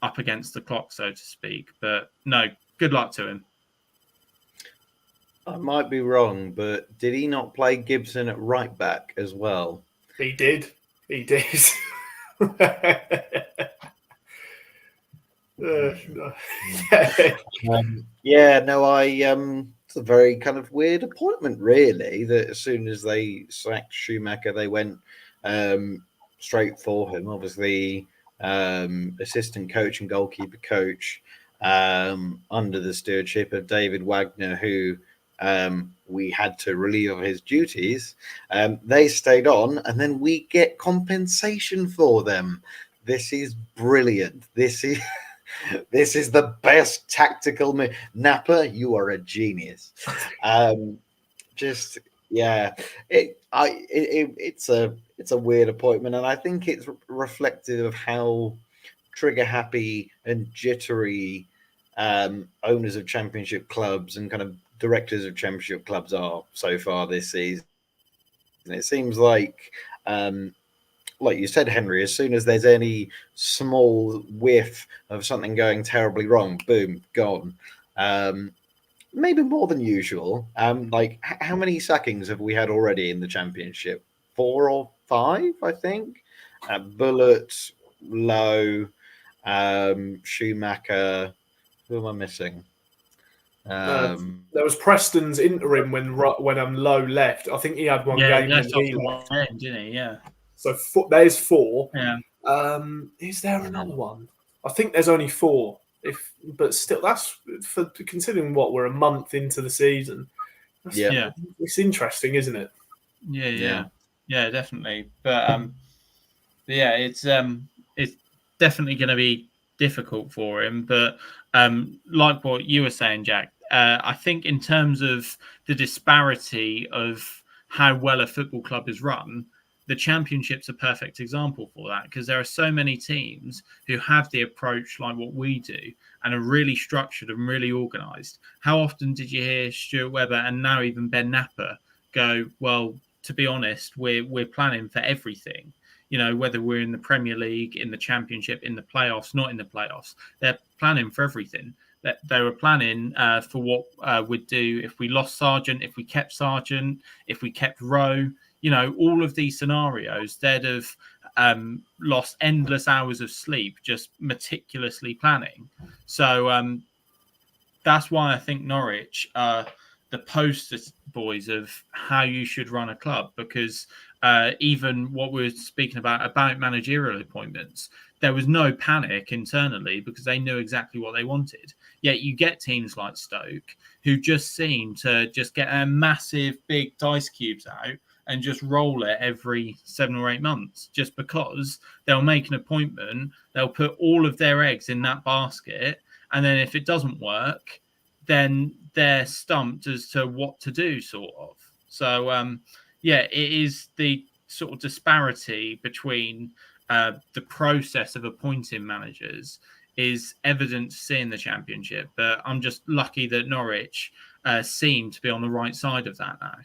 up against the clock, so to speak. But no, good luck to him. I might be wrong, but did he not play Gibson at right back as well? He did. It's a very kind of weird appointment, really, that as soon as they sacked Schumacher, they went straight for him. Obviously, assistant coach and goalkeeper coach under the stewardship of David Wagner, who we had to relieve of his duties. They stayed on, and then we get compensation for them. This is brilliant. This is the best tactical move. Napa, you are a genius. Just yeah, it's a weird appointment, and I think it's reflective of how trigger happy and jittery owners of championship clubs and kind of directors of championship clubs are so far this season. It seems like you said, Henry, as soon as there's any small whiff of something going terribly wrong, boom, gone. Maybe more than usual. How many sackings have we had already in the championship? 4 or 5, I think. Bullet, Lowe, Schumacher. Who am I missing? There was Preston's interim when Lowe left. I think he had one game when he left. End, didn't he? Yeah. So there's 4. Yeah. Is there another one? I think there's only 4. But still, that's for considering what we're a month into the season. It's interesting, isn't it? Yeah, definitely. But it's definitely going to be difficult for him. But like what you were saying, Jack, I think in terms of the disparity of how well a football club is run, the Championship's a perfect example for that, because there are so many teams who have the approach like what we do and are really structured and really organised. How often did you hear Stuart Webber and now even Ben Napper go, well, to be honest, we're planning for everything. You know, whether we're in the Premier League, in the Championship, in the playoffs, not in the playoffs, they're planning for everything. They were planning for what we'd do if we lost Sargent, if we kept Sargent, if we kept Rowe. You know, all of these scenarios, they'd have lost endless hours of sleep just meticulously planning. So that's why I think Norwich are the poster boys of how you should run a club, because even what we were speaking about managerial appointments, there was no panic internally because they knew exactly what they wanted. Yet you get teams like Stoke who just seem to just get a massive big dice cubes out and just roll it every 7 or 8 months, just because they'll make an appointment, they'll put all of their eggs in that basket, and then if it doesn't work, then they're stumped as to what to do, sort of. So, it is the sort of disparity between the process of appointing managers is evident to see in the Championship, but I'm just lucky that Norwich seem to be on the right side of that now.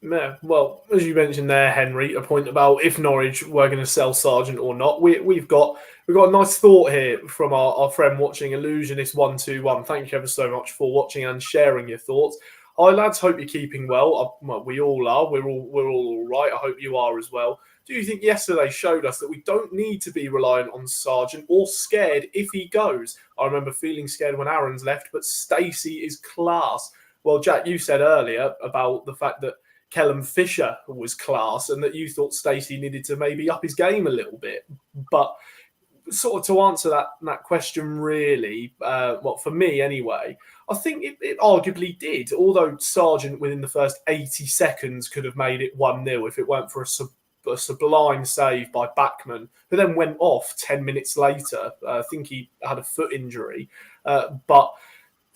Yeah, well, as you mentioned there, Henry, a point about if Norwich were going to sell Sargent or not. We've got a nice thought here from our friend watching, Illusionist121. Thank you ever so much for watching and sharing your thoughts. Hi lads, hope you're keeping well. We all are. We're all right. I hope you are as well. Do you think yesterday showed us that we don't need to be reliant on Sargent or scared if he goes? I remember feeling scared when Aaron's left, but Stacey is class. Well, Jack, you said earlier about the fact that Callum Fisher was class and that you thought Stacey needed to maybe up his game a little bit. But sort of to answer that question really, for me anyway, I think it arguably did, although Sargent within the first 80 seconds could have made it 1-0 if it weren't for a sublime save by Backman, who then went off 10 minutes later. I think he had a foot injury. But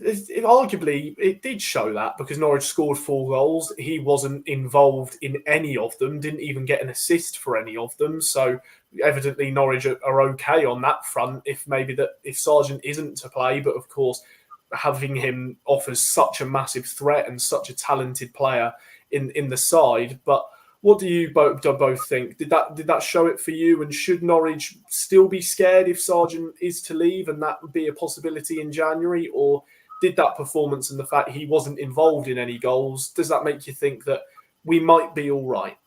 arguably, it did show that because Norwich scored 4 goals. He wasn't involved in any of them, didn't even get an assist for any of them. So evidently Norwich are okay on that front if Sargent isn't to play. But of course, having him offers such a massive threat and such a talented player in the side. But what do you both think? Did that show it for you? And should Norwich still be scared if Sargent is to leave and that would be a possibility in January? Or did that performance and the fact he wasn't involved in any goals, does that make you think that we might be all right?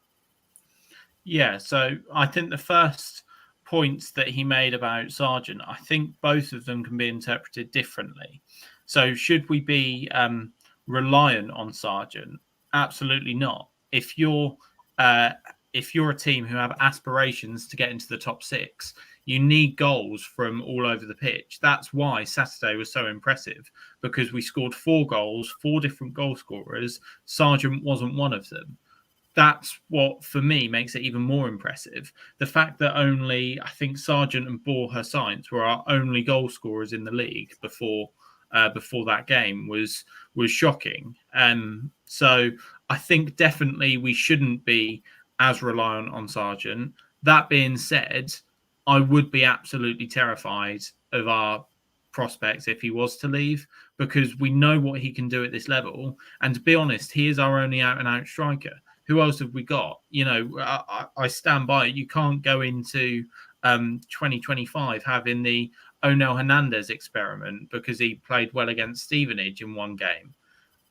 Yeah, so I think the first points that he made about Sargent, I think both of them can be interpreted differently. So should we be reliant on Sargent? Absolutely not. If you're if you're a team who have aspirations to get into the top 6, you need goals from all over the pitch. That's why Saturday was so impressive, because we scored 4 goals, 4 different goal scorers. Sargent wasn't one of them. That's what, for me, makes it even more impressive. The fact that only, I think, Sargent and Borja Sainz were our only goal scorers in the league before that game was shocking. So I think definitely we shouldn't be as reliant on Sargent. That being said, I would be absolutely terrified of our prospects if he was to leave, because we know what he can do at this level. And to be honest, he is our only out-and-out striker. Who else have we got? You know, I stand by it. You can't go into 2025 having the Onel Hernandez experiment because he played well against Stevenage in one game.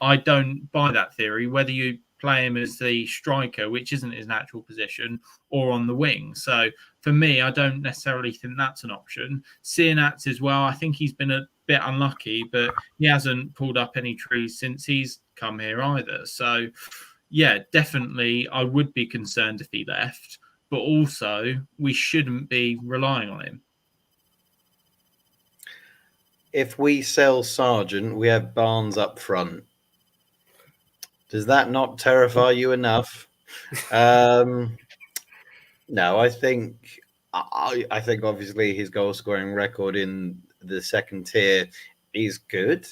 I don't buy that theory, whether you play him as the striker, which isn't his natural position, or on the wing. So for me, I don't necessarily think that's an option. Sienats as well, I think he's been a bit unlucky, but he hasn't pulled up any trees since he's come here either. So yeah, definitely I would be concerned if he left, but also we shouldn't be relying on him. If we sell Sargent, we have Barnes up front. Does that not terrify you enough? No, I think obviously his goal scoring record in the second tier is good.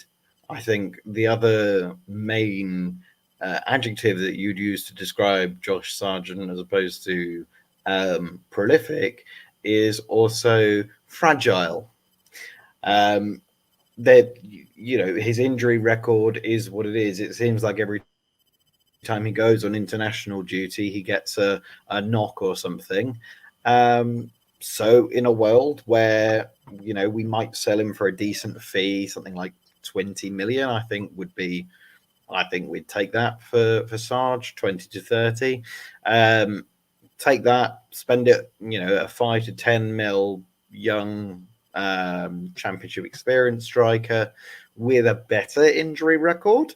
I think the other main adjective that you'd use to describe Josh Sargent as opposed to prolific is also fragile. That, you know, his injury record is what it is. It seems like every time he goes on international duty, he gets a knock or something. So in a world where, you know, we might sell him for a decent fee, something like 20 million, I think we'd take that for Sarge, 20 to 30. Take that, spend it, you know, a 5 to 10 mil young championship experience striker with a better injury record.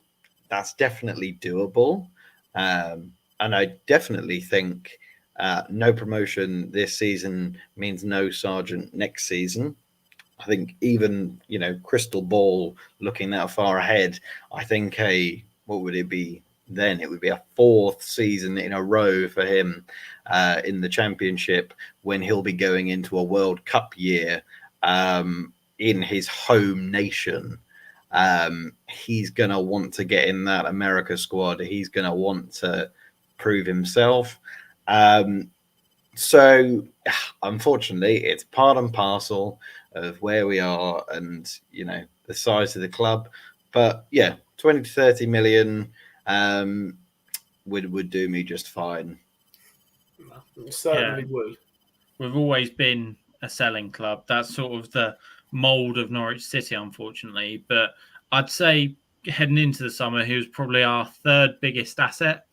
That's definitely doable. And I definitely think no promotion this season means no Sargent next season. I think even, you know, crystal ball looking that far ahead, I think what would it be then? It would be a 4th season in a row for him in the championship, when he'll be going into a World Cup year in his home nation. He's going to want to get in that America squad. He's going to want to prove himself. So unfortunately, it's part and parcel of where we are and, you know, the size of the club. But yeah, 20 to 30 million would do me just fine. Certainly would. We've always been a selling club. That's sort of the mould of Norwich City, unfortunately. But I'd say heading into the summer, he was probably our 3rd biggest asset.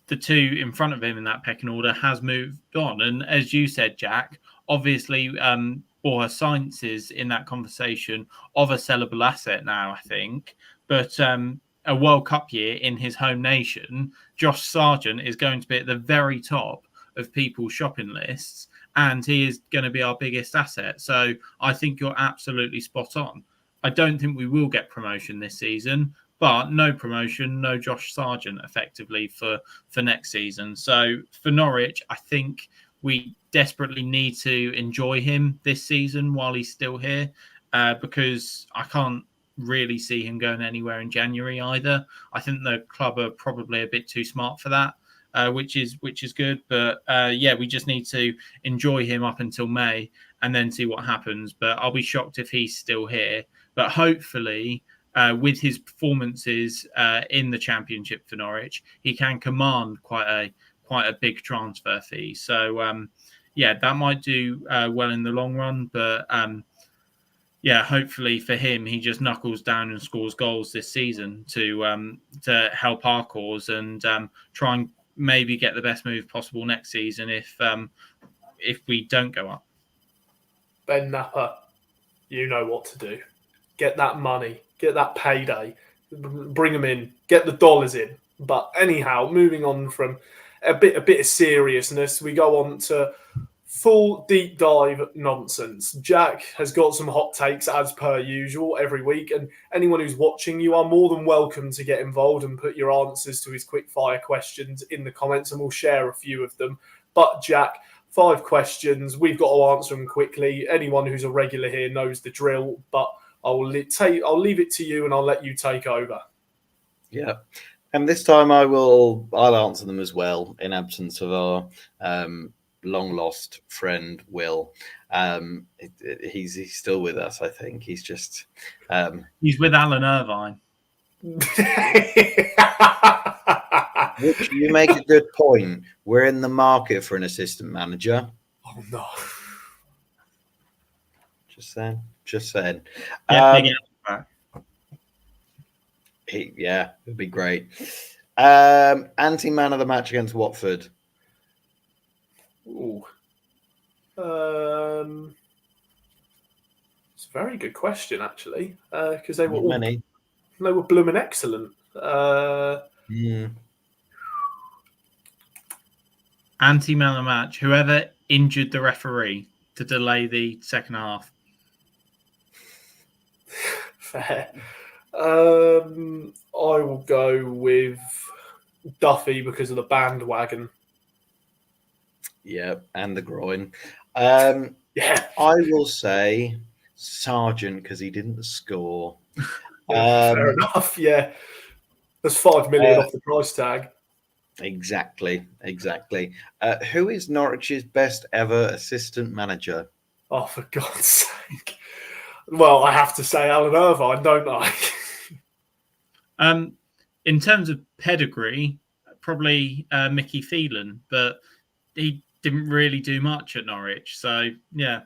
The 2 in front of him in that pecking order has moved on. And as you said, Jack, obviously Borja Sainz is in that conversation of a sellable asset now, I think. But a World Cup year in his home nation, Josh Sargent is going to be at the very top of people's shopping lists, and he is going to be our biggest asset. So I think you're absolutely spot on. I don't think we will get promotion this season, but no promotion, no Josh Sargent effectively for next season. So for Norwich, I think we desperately need to enjoy him this season while he's still here, because I can't really see him going anywhere in January either. I think the club are probably a bit too smart for that, which is good. But yeah, we just need to enjoy him up until May and then see what happens. But I'll be shocked if he's still here. But hopefully, with his performances in the Championship for Norwich, he can command quite a big transfer fee. So yeah, that might do well in the long run. But yeah, hopefully for him, he just knuckles down and scores goals this season to help our cause and try and maybe get the best move possible next season if we don't go up. Ben Napper, you know what to do. Get that money, get that payday, bring them in, get the dollars in. But anyhow, moving on from a bit of seriousness, we go on to full deep dive nonsense. Jack has got some hot takes as per usual every week, and anyone who's watching, you are more than welcome to get involved and put your answers to his quickfire questions in the comments, and we'll share a few of them. But Jack, 5 questions. We've got to answer them quickly. Anyone who's a regular here knows the drill, but I'll leave it to you, and I'll let you take over. Yeah. And this time I'll answer them as well, in absence of our long lost friend Will. He's still with us, I think. He's just he's with Alan Irvine. Which you make a good point. We're in the market for an assistant manager. Oh no. Just saying. Yeah, it'd be great. Anti-man of the match against Watford. Ooh. It's a very good question, actually, because they were blooming excellent. Anti-man of the match, whoever injured the referee to delay the second half. Fair. I will go with Duffy because of the bandwagon. Yeah, and the groin. Yeah, I will say Sargent because he didn't score. fair enough. Yeah, there's 5 million off the price tag. Exactly. Who is Norwich's best ever assistant manager? Oh, for God's sake! Well, I have to say Alan Irvine, don't I? In terms of pedigree, probably Mickey Phelan, but he didn't really do much at Norwich. So yeah,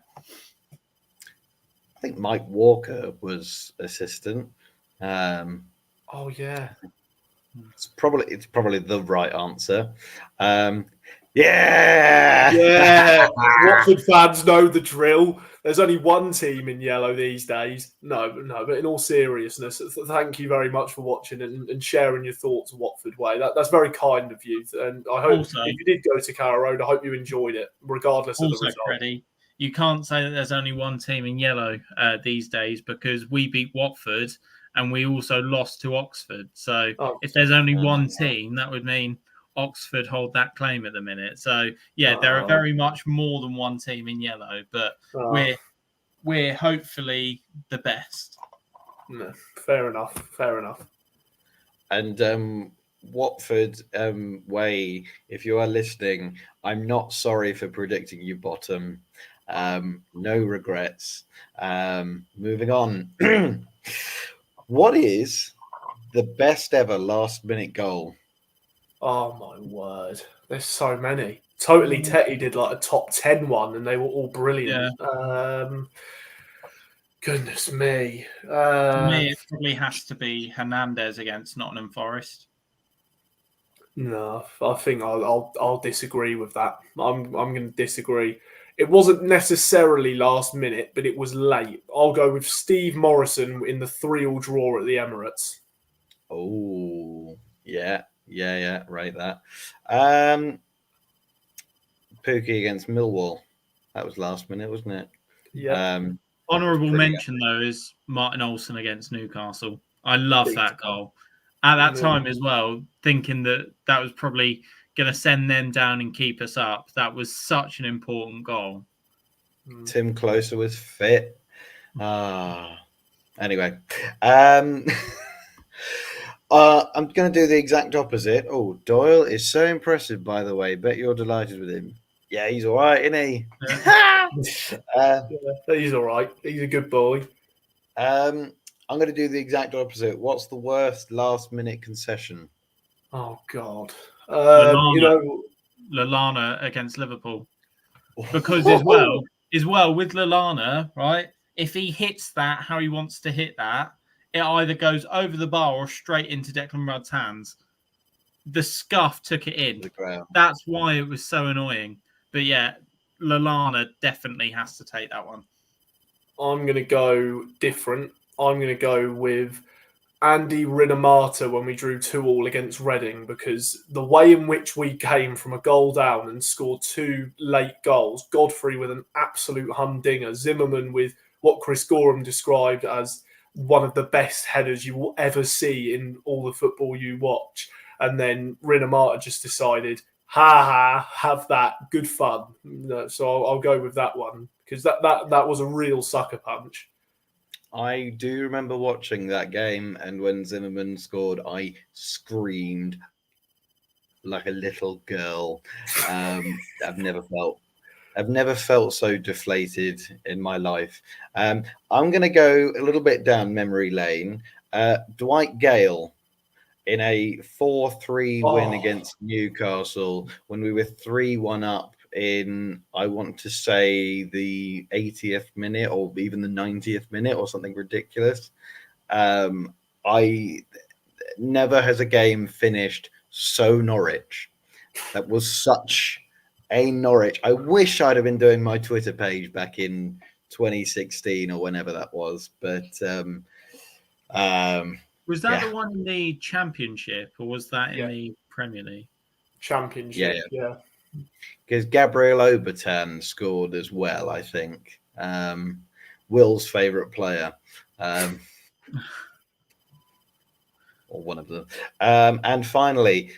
I think Mike Walker was assistant. Oh yeah, it's probably the right answer. Yeah. Watford fans know the drill. There's only one team in yellow these days. No, but in all seriousness, thank you very much for watching and sharing your thoughts Watford way. That's very kind of you. And I hope also, if you did go to Carrow Road, I hope you enjoyed it, regardless of the result. Freddie, you can't say that there's only one team in yellow these days because we beat Watford and we also lost to Oxford. So if there's only one team, that would mean Oxford hold that claim at the minute. So yeah, there are very much more than one team in yellow, but we're hopefully the best. No, fair enough. And Watford, way, if you are listening, I'm not sorry for predicting you bottom. No regrets. Moving on. What is the best ever last minute goal? Oh my word. There's so many. Totally Tetty did like a top 10 one and they were all brilliant. Yeah. Goodness me. For me, it probably has to be Hernandez against Nottingham Forest. No, I think I'll disagree with that. I'm going to disagree. It wasn't necessarily last minute, but it was late. I'll go with Steve Morrison in the 3-3 draw at the Emirates. Oh, yeah, right that. Pookie against Millwall. That was last minute, wasn't it? Yeah. Honourable mention, though, is Martin Olsen against Newcastle. I love that goal. At that time as well, thinking that was probably going to send them down and keep us up. That was such an important goal. Tim Closer was fit. Anyway. I'm going to do the exact opposite. Oh, Doyle is so impressive, by the way. Bet you're delighted with him. Yeah, he's all right, isn't he? He's all right. He's a good boy. I'm going to do the exact opposite. What's the worst last-minute concession? Oh, God. Lallana against Liverpool. Because as well with Lallana, right, if he hits that how he wants to hit that, it either goes over the bar or straight into Declan Rudd's hands. The scuff took it in. That's why it was so annoying. But yeah, Lallana definitely has to take that one. I'm going to go different. I'm going to go with Andy Rinomata when we drew 2-2 against Reading, because the way in which we came from a goal down and scored 2 late goals, Godfrey with an absolute humdinger, Zimmerman with what Chris Gorham described as one of the best headers you will ever see in all the football you watch, and then Rinomata just decided, have that, good fun. So I'll go with that one, because that was a real sucker punch. I do remember watching that game, and when Zimmerman scored, I screamed like a little girl. I've never felt so deflated in my life. I'm going to go a little bit down memory lane. Dwight Gale in a 4-3 win against Newcastle when we were 3-1 up in, I want to say, the 80th minute or even the 90th minute or something ridiculous. I never has a game finished so Norwich. That was such a Norwich. I wish I'd have been doing my Twitter page back in 2016 or whenever that was. But was that the one in the Championship, or was that in the Premier League? Championship, yeah. Because Gabriel Obertan scored as well, I think. Will's favourite player. Or one of them. And finally,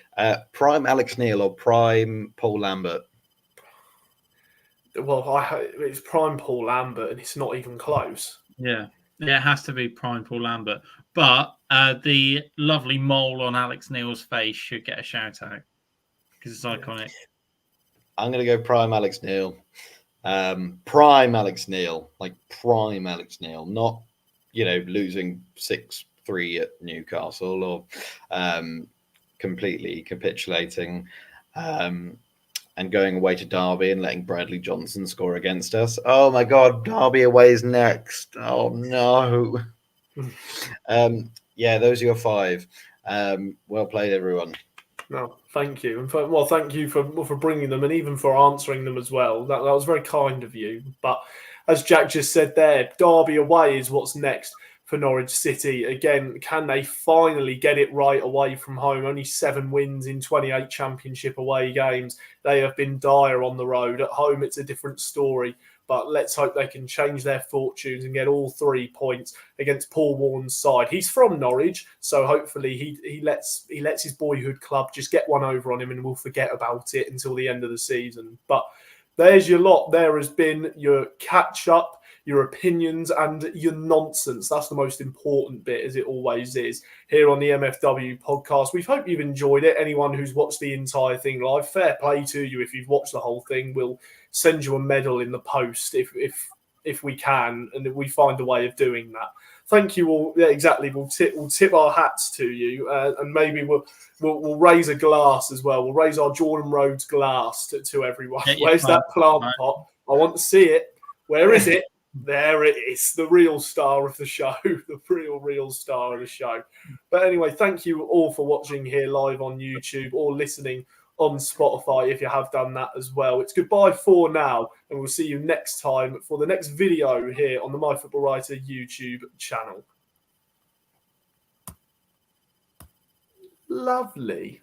prime Alex Neil or prime Paul Lambert? Well, it's prime Paul Lambert, and it's not even close. Yeah, it has to be prime Paul Lambert. But the lovely mole on Alex Neil's face should get a shout out because it's iconic. I'm going to go prime Alex Neil. Prime Alex Neil, like prime Alex Neil, not, losing 6-3 at Newcastle or completely capitulating and going away to Derby and letting Bradley Johnson score against us. Oh my God, Derby away is next. Oh no. Those are your 5. Well played, everyone. No, thank you. And thank you for bringing them and even for answering them as well. That was very kind of you. But as Jack just said there, Derby away is what's next for Norwich City. Again, can they finally get it right away from home? Only 7 wins in 28 Championship away games. They have been dire on the road. At home, it's a different story. But let's hope they can change their fortunes and get all 3 points against Paul Warren's side. He's from Norwich, so hopefully he lets his boyhood club just get one over on him, and we'll forget about it until the end of the season. But there's your lot. There has been your catch up, your opinions, and your nonsense. That's the most important bit, as it always is, here on the MFW podcast. We hope you've enjoyed it. Anyone who's watched the entire thing live, fair play to you. If you've watched the whole thing, we'll send you a medal in the post if we can, and if we find a way of doing that. Thank you all. Yeah, exactly. We'll tip our hats to you, and maybe we'll raise a glass as well. We'll raise our Jordan Rhodes glass to everyone. Where's that plant pot? I want to see it. Where is it? There it is, the real star of the show, the real star of the show. But anyway, thank you all for watching here live on YouTube or listening on Spotify if you have done that as well. It's goodbye for now, and we'll see you next time for the next video here on the MyFootballWriter YouTube channel. Lovely.